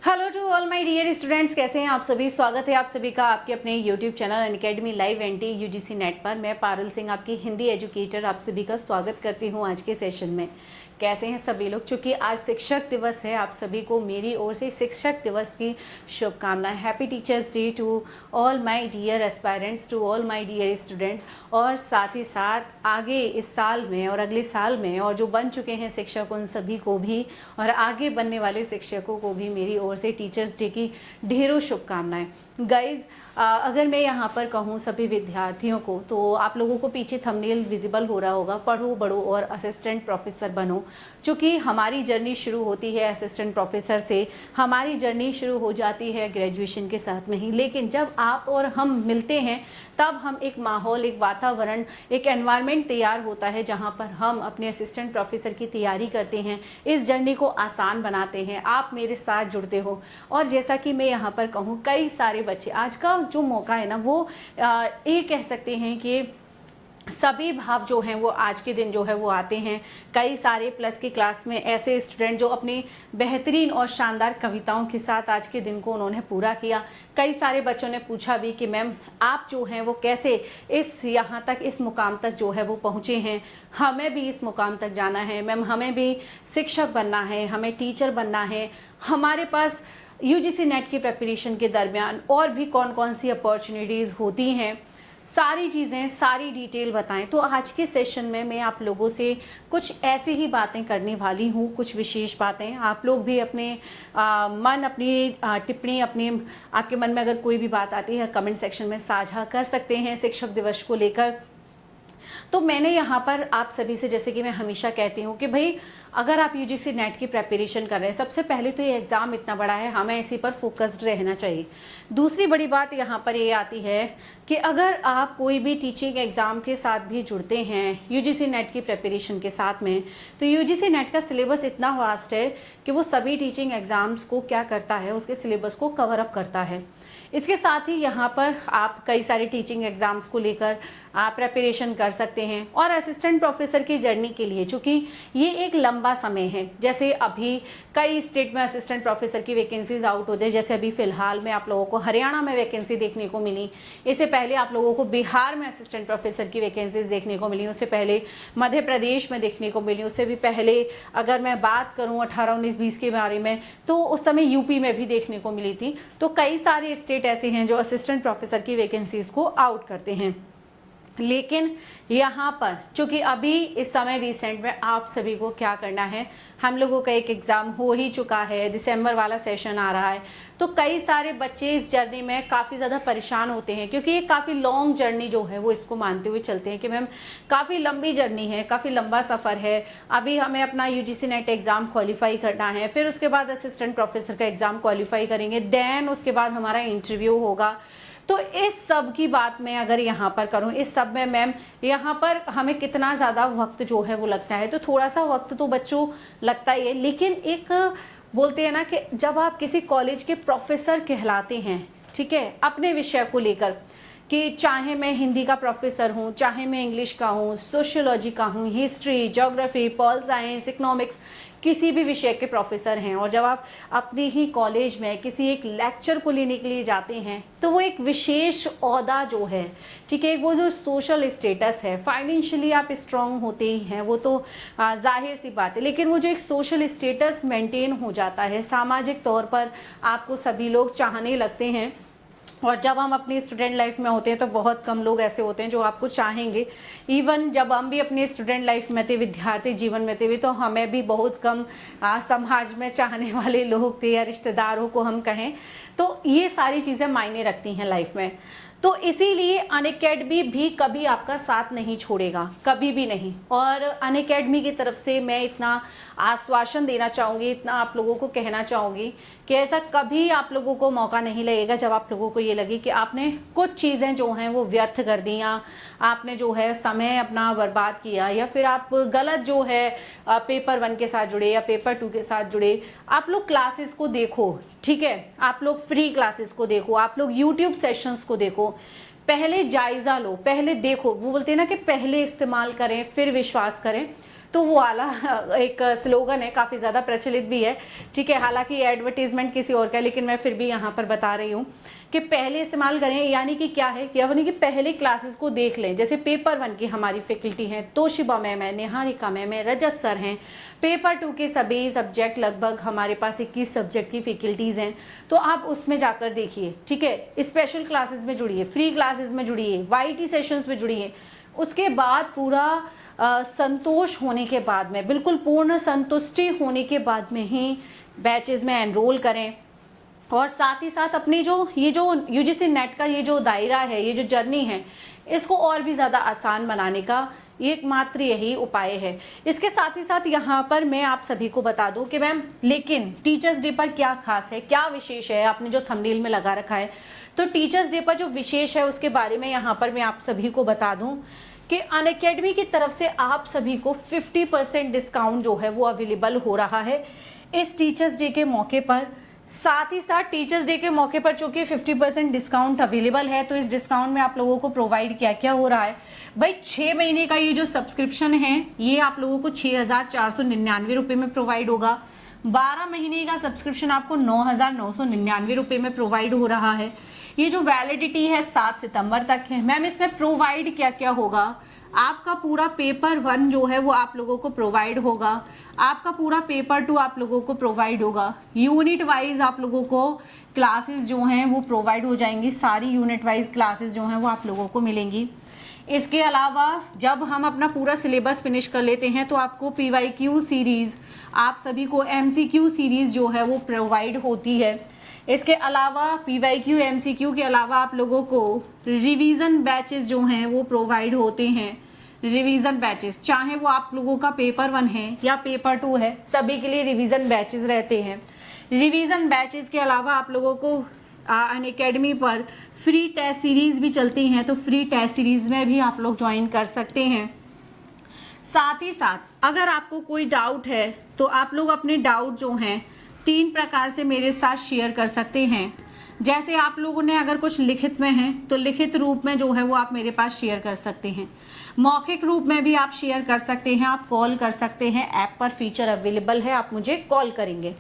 Hello to all my dear students, कैसे हैं आप सभी। स्वागत है आप सभी का आपके अपने YouTube channel Unacademy live NT UGC NET पर। मैं पारुल सिंह, आपकी हिंदी एजुकेटर, आप सभी का स्वागत करती हूं आज के सेशन में। कैसे हैं सभी लोग। चूँकि आज शिक्षक दिवस है, आप सभी को मेरी ओर से शिक्षक दिवस की शुभकामनाएं। Happy teachers day to all my dear aspirants, to all my dear students. और साथ ही साथ आगे इस साल में और अगले साल में और जो बन चुके हैं शिक्षक, उन सभी को भी और आगे बनने वाले शिक्षकों को भी मेरी ओर से टीचर्स डे की ढेरों शुभकामनाएं। गाइज, अगर मैं यहाँ पर कहूँ सभी विद्यार्थियों को, तो आप लोगों को पीछे थंबनेल विजिबल हो रहा होगा, पढ़ो बढ़ो और असिस्टेंट प्रोफेसर बनो। चूँकि हमारी जर्नी शुरू होती है असिस्टेंट प्रोफेसर से, हमारी जर्नी शुरू हो जाती है ग्रेजुएशन के साथ में ही। लेकिन जब आप और हम मिलते हैं तब हम एक माहौल, एक वातावरण, एक एनवायरनमेंट तैयार होता है जहाँ पर हम अपने असिस्टेंट प्रोफेसर की तैयारी करते हैं, इस जर्नी को आसान बनाते हैं। आप मेरे साथ जुड़ते हो और जैसा कि मैं यहाँ पर कहूँ, कई सारे बच्चे, आज का जो मौका है ना, वो ये कह सकते हैं कि सभी भाव जो हैं वो आज के दिन जो है वो आते हैं। कई सारे प्लस की क्लास में ऐसे स्टूडेंट जो अपनी बेहतरीन और शानदार कविताओं के साथ आज के दिन को उन्होंने पूरा किया। कई सारे बच्चों ने पूछा भी कि मैम आप जो हैं वो कैसे इस यहाँ तक, इस मुकाम तक जो है वो पहुँचे हैं। हमें भी इस मुकाम तक जाना है मैम, हमें भी शिक्षक बनना है, हमें टीचर बनना है। हमारे पास यूजीसी नेट की प्रिपरेशन के दरमियान और भी कौन कौन सी अपॉर्चुनिटीज़ होती हैं, सारी चीज़ें, सारी डिटेल बताएं। तो आज के सेशन में मैं आप लोगों से कुछ ऐसी ही बातें करने वाली हूँ, कुछ विशेष बातें। आप लोग भी अपने मन, अपनी टिप्पणी, अपने आपके मन में अगर कोई भी बात आती है कमेंट सेक्शन में साझा कर सकते हैं शिक्षक दिवस को लेकर। तो मैंने यहाँ पर आप सभी से, जैसे कि मैं हमेशा कहती हूँ कि भाई अगर आप यूजीसी नेट की प्रिपरेशन कर रहे हैं, सबसे पहले तो ये एग्ज़ाम इतना बड़ा है, हमें इसी पर फोकस्ड रहना चाहिए। दूसरी बड़ी बात यहाँ पर ये आती है कि अगर आप कोई भी टीचिंग एग्ज़ाम के साथ भी जुड़ते हैं यूजीसी नेट की प्रिपरेशन के साथ में, तो यूजीसी नेट का सिलेबस इतना वास्ट है कि वो सभी टीचिंग एग्ज़ाम्स को क्या करता है, उसके सिलेबस को कवर अप करता है। इसके साथ ही यहाँ पर आप कई सारे टीचिंग एग्ज़ाम्स को लेकर आप प्रिपरेशन कर सकते हैं। और असिस्टेंट प्रोफेसर की जर्नी के लिए, चूँकि ये एक लंबा समय है, जैसे अभी कई स्टेट में असिस्टेंट प्रोफेसर की वैकेंसीज आउट होते हैं। जैसे अभी फ़िलहाल में आप लोगों को हरियाणा में वैकेंसी देखने को मिली, इससे पहले आप लोगों को बिहार में असिस्टेंट प्रोफेसर की वैकेंसीज देखने को मिली, उससे पहले मध्य प्रदेश में देखने को मिली, उससे भी पहले अगर मैं बात करूँ 18, 19, 20 के बारे में, तो उस समय यूपी में भी देखने को मिली थी। तो कई सारे स्टेट ऐसे हैं जो असिस्टेंट प्रोफेसर की वैकेंसीज को आउट करते हैं। लेकिन यहाँ पर चूँकि अभी इस समय रिसेंट में आप सभी को क्या करना है, हम लोगों का एक एग्ज़ाम हो ही चुका है, दिसंबर वाला सेशन आ रहा है। तो कई सारे बच्चे इस जर्नी में काफ़ी ज़्यादा परेशान होते हैं, क्योंकि ये काफ़ी लॉन्ग जर्नी जो है वो इसको मानते हुए चलते हैं कि मैम काफ़ी लंबी जर्नी है, काफ़ी लंबा सफ़र है। अभी हमें अपना यूजीसी नेट एग्ज़ाम क्वालिफाई करना है, फिर उसके बाद असिस्टेंट प्रोफेसर का एग्ज़ाम क्वालिफाई करेंगे, देन उसके बाद हमारा इंटरव्यू होगा। तो इस सब की बात मैं अगर यहाँ पर करूँ, इस सब में मैम यहाँ पर हमें कितना ज़्यादा वक्त जो है वो लगता है। तो थोड़ा सा वक्त तो बच्चों लगता ही है, लेकिन एक बोलते हैं ना कि जब आप किसी कॉलेज के प्रोफेसर कहलाते हैं, ठीक है, अपने विषय को लेकर, कि चाहे मैं हिंदी का प्रोफेसर हूँ, चाहे मैं इंग्लिश का हूँ, सोशियोलॉजी का हूँ, history, geography, pol science, economics, किसी भी विषय के प्रोफेसर हैं, और जब आप अपने ही कॉलेज में किसी एक लेक्चर को लेने के लिए जाते हैं, तो वो एक विशेष ओहदा जो है, ठीक है, वो जो सोशल स्टेटस है, फाइनेंशियली आप स्ट्रांग होते ही हैं, वो तो जाहिर सी बात है, लेकिन वो जो एक सोशल स्टेटस मेंटेन हो जाता है, सामाजिक तौर पर आपको सभी लोग चाहने लगते हैं। और जब हम अपनी स्टूडेंट लाइफ में होते हैं तो बहुत कम लोग ऐसे होते हैं जो आपको चाहेंगे। इवन जब हम भी अपनी स्टूडेंट लाइफ में थे, विद्यार्थी जीवन में थे, तो हमें भी बहुत कम समाज में चाहने वाले लोग थे, या रिश्तेदारों को हम कहें। तो ये सारी चीज़ें मायने रखती हैं लाइफ में। तो इसीलिए अनअकैडमी भी कभी आपका साथ नहीं छोड़ेगा, कभी भी नहीं। और अनअकैडमी की तरफ से मैं इतना आश्वासन देना चाहूँगी, इतना आप लोगों को कहना चाहूँगी कि ऐसा कभी आप लोगों को मौका नहीं लगेगा जब आप लोगों को ये लगे कि आपने कुछ चीज़ें जो हैं वो व्यर्थ कर दी, या आपने जो है समय अपना बर्बाद किया, या फिर आप गलत जो है पेपर 1 के साथ जुड़े या पेपर 2 के साथ जुड़े। आप लोग क्लासेस को देखो, ठीक है, आप लोग फ्री क्लासेस को देखो, आप लोग यूट्यूब सेशंस को देखो, पहले जायज़ा लो, पहले देखो। वो बोलते हैं ना कि पहले इस्तेमाल करें फिर विश्वास करें। तो वो वाला एक स्लोगन है, काफ़ी ज़्यादा प्रचलित भी है, ठीक है। हालांकि एडवर्टीजमेंट किसी और का है, लेकिन मैं फिर भी यहाँ पर बता रही हूँ कि पहले इस्तेमाल करें। यानी कि क्या है कि यानी कि पहले क्लासेस को देख लें। जैसे पेपर 1 की हमारी फैकल्टी हैं, तोशिबा मैम है, निहारिका मैम है, रजत सर हैं। पेपर 2 के सभी सब्जेक्ट, लगभग हमारे पास 21 सब्जेक्ट की फैकल्टीज़ हैं, तो आप उसमें जाकर देखिए, ठीक है। स्पेशल क्लासेस में जुड़िए, फ्री क्लासेस में जुड़िए, वाईटी सेशंस में जुड़िए। उसके बाद पूरा संतोष होने के बाद में, बिल्कुल पूर्ण संतुष्टि होने के बाद में ही बैचेस में एनरोल करें। और साथ ही साथ अपनी ये जो यूजीसी नेट का ये जो दायरा है, ये जो जर्नी है, इसको और भी ज़्यादा आसान बनाने का एकमात्र यही उपाय है। इसके साथ ही साथ यहाँ पर मैं आप सभी को बता दूं कि मैम लेकिन टीचर्स डे पर क्या खास है, क्या विशेष है, आपने जो थंबनेल में लगा रखा है, तो टीचर्स डे पर जो विशेष है उसके बारे में यहाँ पर मैं आप सभी को बता दूं कि अनअकैडमी की तरफ से आप सभी को 50% डिस्काउंट जो है वो अवेलेबल हो रहा है इस टीचर्स डे के मौके पर। साथ ही साथ टीचर्स डे के मौके पर चूंकि 50% डिस्काउंट अवेलेबल है, तो इस डिस्काउंट में आप लोगों को प्रोवाइड क्या क्या हो रहा है भाई। 6 महीने का ये जो सब्सक्रिप्शन है ये आप लोगों को 6,499 रुपये में प्रोवाइड होगा। 12 महीने का सब्सक्रिप्शन आपको 9,999 रुपये में प्रोवाइड हो रहा है। ये जो वैलिडिटी है 7 सितंबर तक है। मैम इसमें प्रोवाइड क्या क्या होगा, आपका पूरा पेपर 1 जो है वो आप लोगों को प्रोवाइड होगा, आपका पूरा पेपर 2 आप लोगों को प्रोवाइड होगा, यूनिट वाइज आप लोगों को क्लासेस जो हैं वो प्रोवाइड हो जाएंगी, सारी यूनिट वाइज क्लासेस जो हैं वो आप लोगों को मिलेंगी। इसके अलावा जब हम अपना पूरा सिलेबस फिनिश कर लेते हैं तो आपको PYQ सीरीज़, आप सभी को MCQ सीरीज़ जो है वो प्रोवाइड होती है। इसके अलावा PYQ MCQ के अलावा आप लोगों को रिवीजन बैचेस जो हैं वो प्रोवाइड होते हैं। रिवीजन बैचेस चाहे वो आप लोगों का पेपर 1 है या पेपर 2 है, सभी के लिए रिवीजन बैचेस रहते हैं। रिवीजन बैचेस के अलावा आप लोगों को अनअकैडमी पर फ्री टेस्ट सीरीज़ भी चलती हैं, तो फ्री टेस्ट सीरीज़ में भी आप लोग ज्वाइन कर सकते हैं। साथ ही साथ अगर आपको कोई डाउट है तो आप लोग अपने डाउट जो हैं 3 प्रकार से मेरे साथ शेयर कर सकते हैं। जैसे आप लोगों ने अगर कुछ लिखित में है तो लिखित रूप में जो है वो आप मेरे पास शेयर कर सकते हैं, मौखिक रूप में भी आप शेयर कर सकते हैं, आप कॉल कर सकते हैं। ऐप पर फीचर अवेलेबल है, आप मुझे कॉल करेंगे।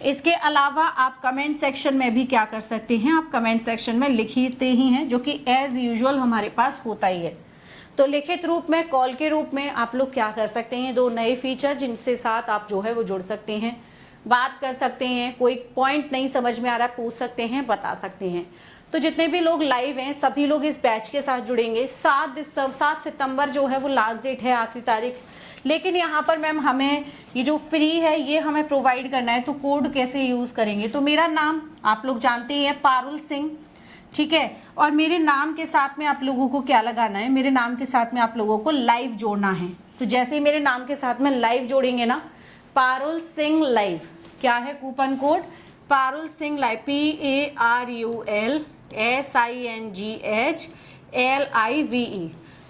इसके अलावा आप कमेंट सेक्शन में भी क्या कर सकते हैं, आप कमेंट सेक्शन में लिखते ही हैं, जो कि एज यूजुअल हमारे पास होता ही है। तो लिखित रूप में, कॉल के रूप में आप लोग क्या कर सकते हैं, 2 नए फीचर जिनसे साथ आप जो है वो जुड़ सकते हैं, बात कर सकते हैं, कोई पॉइंट नहीं समझ में आ रहा पूछ सकते हैं, बता सकते हैं। तो जितने भी लोग लाइव हैं सभी लोग इस बैच के साथ जुड़ेंगे। 7 सितंबर जो है वो लास्ट डेट है, आखिरी तारीख। लेकिन यहाँ पर मैम हमें ये जो फ्री है ये हमें प्रोवाइड करना है, तो कोड कैसे यूज़ करेंगे। तो मेरा नाम आप लोग जानते ही हैं, पारुल सिंह, ठीक है। और मेरे नाम के साथ में आप लोगों को क्या लगाना है, मेरे नाम के साथ में आप लोगों को लाइव जोड़ना है। तो जैसे ही मेरे नाम के साथ में लाइव जोड़ेंगे ना, पारुल सिंह लाइव, क्या है coupon code, Parul Singh live, PARULSINGHLIVE,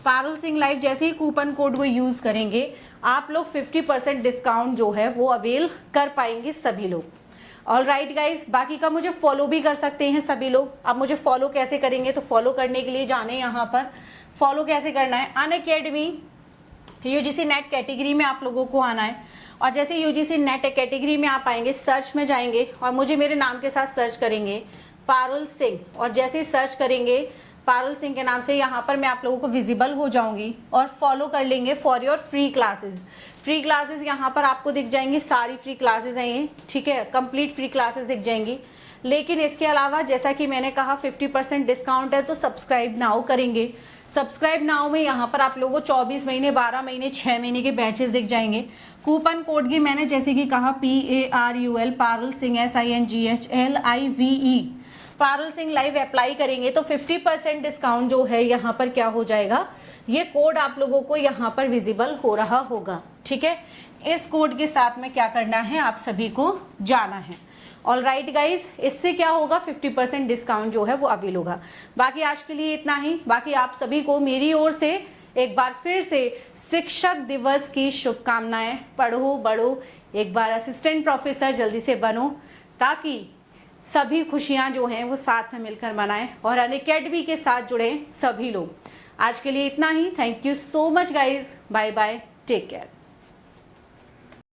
Parul Singh live. जैसे ही कूपन कोड को यूज़ करेंगे आप लोग 50% डिस्काउंट जो है वो अवेल कर पाएंगे सभी लोग। ऑल राइट गाइज, बाकी का मुझे फॉलो भी कर सकते हैं सभी लोग। अब मुझे फॉलो कैसे करेंगे, तो फॉलो करने के लिए जाने यहाँ पर फॉलो कैसे करना है, अनअकैडमी UGC नेट कैटेगरी में आप लोगों को आना है। और जैसे UGC नेट कैटेगरी में आप आएंगे, सर्च में जाएंगे और मुझे मेरे नाम के साथ सर्च करेंगे पारुल सिंह, और जैसे ही सर्च करेंगे पारुल सिंह के नाम से, यहाँ पर मैं आप लोगों को विजिबल हो जाऊंगी और फॉलो कर लेंगे for your free classes. Free classes यहाँ पर आपको दिख जाएंगी, सारी फ्री क्लासेस हैं ये, ठीक है, कंप्लीट फ्री क्लासेस दिख जाएंगी। लेकिन इसके अलावा जैसा कि मैंने कहा 50% डिस्काउंट है, तो सब्सक्राइब नाउ करेंगे। सब्सक्राइब नाउ में यहाँ पर आप लोगों को 24 महीने, 12 महीने, 6 महीने के बैचेस दिख जाएंगे। कूपन कोड की मैंने जैसे कि कहा PARUL, Parul Singh SINGHLIVE, Parul Singh live apply करेंगे तो 50% डिस्काउंट जो है यहाँ पर क्या हो जाएगा, ये कोड आप लोगों को यहाँ पर विजिबल हो रहा होगा, ठीक है। इस कोड के साथ में क्या करना है, आप सभी को जाना है। ऑल राइट गाइज, इससे क्या होगा, 50% डिस्काउंट जो है वो अवेल होगा। बाकी आज के लिए इतना ही। बाकी आप सभी को मेरी ओर से एक बार फिर से शिक्षक दिवस की शुभकामनाएं। पढ़ो बढ़ो, एक बार असिस्टेंट प्रोफेसर जल्दी से बनो, ताकि सभी खुशियां जो हैं वो साथ में मिलकर मनाएं और अनअकैडमी के साथ जुड़े सभी लोग। आज के लिए इतना ही। Thank you so much guys, bye bye, take care.